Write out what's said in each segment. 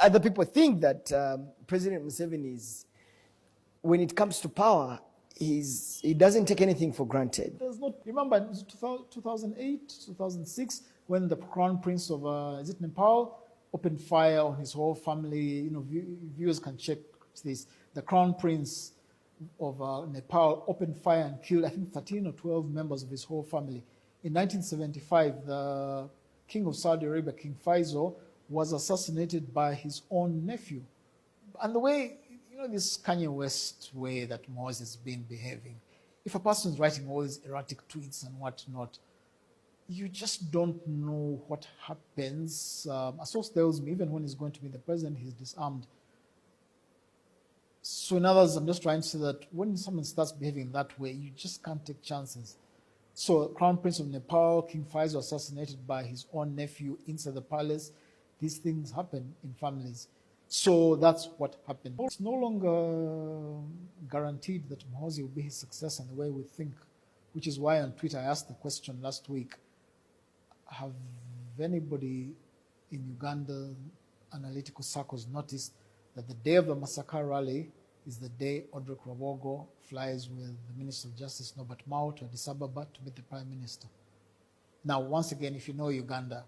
other people think that President Museveni is, when it comes to power, he doesn't take anything for granted. There's not, remember, it was 2008, 2006, when the Crown Prince of, is it Nepal, opened fire on his whole family. You know, viewers can check this. The Crown Prince of Nepal opened fire and killed, I think, 13 or 12 members of his whole family. In 1975, the King of Saudi Arabia, King Faisal, was assassinated by his own nephew. And the way, you know, this Kanye West way that Moses has been behaving, if a person is writing all these erratic tweets and whatnot, you just don't know what happens. A source tells me, even when he's going to be the president, he's disarmed. So in other words, I'm just trying to say that when someone starts behaving that way, you just can't take chances. So Crown Prince of Nepal, King Faisal, assassinated by his own nephew inside the palace. These things happen in families. So that's what happened. It's no longer guaranteed that Muhoozi will be his successor in the way we think, which is why on Twitter I asked the question last week, have anybody in Uganda analytical circles noticed that the day of the Massacre rally is the day Odrek Rwabogo flies with the Minister of Justice, Norbert Mao, to Addis Ababa to meet the Prime Minister? Now, once again, if you know Uganda,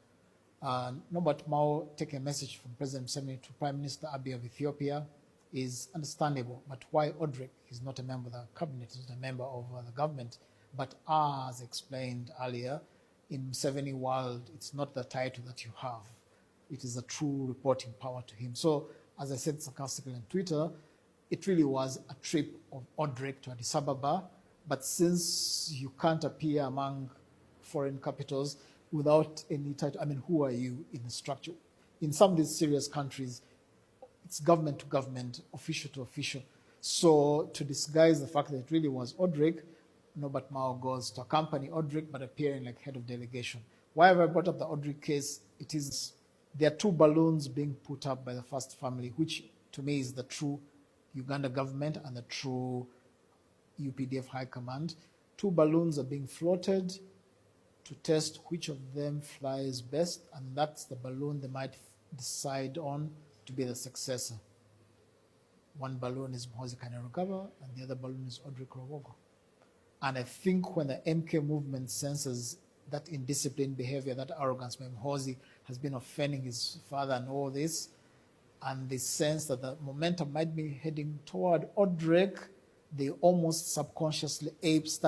Norbert Mao taking a message from President Museveni to Prime Minister Abiy of Ethiopia is understandable. But why Odrek? He's not a member of the cabinet, he's not a member of the government. But as explained earlier, in Museveni world, it's not the title that you have. It is a true reporting power to him. So, as I said sarcastically on Twitter, it really was a trip of Odrek to Addis Ababa. But since you can't appear among foreign capitals without any title, I mean, who are you in the structure? In some of these serious countries, it's government to government, official to official. So to disguise the fact that it really was Odrek, Norbert Mao goes to accompany Odrek, but appearing like head of delegation. Why have I brought up the Odrek case? It is, there are two balloons being put up by the first family, which to me is the true Uganda government and the true UPDF High Command. Two balloons are being floated to test which of them flies best, and that's the balloon they might decide on to be the successor. One balloon is Muhoozi Kainerugaba, and the other balloon is Odrek Rwabogo. And I think when the MK movement senses that indisciplined behavior, that arrogance, when Muhoozi has been offending his father and all this, and they sense that the momentum might be heading toward Odrek, they almost subconsciously ape start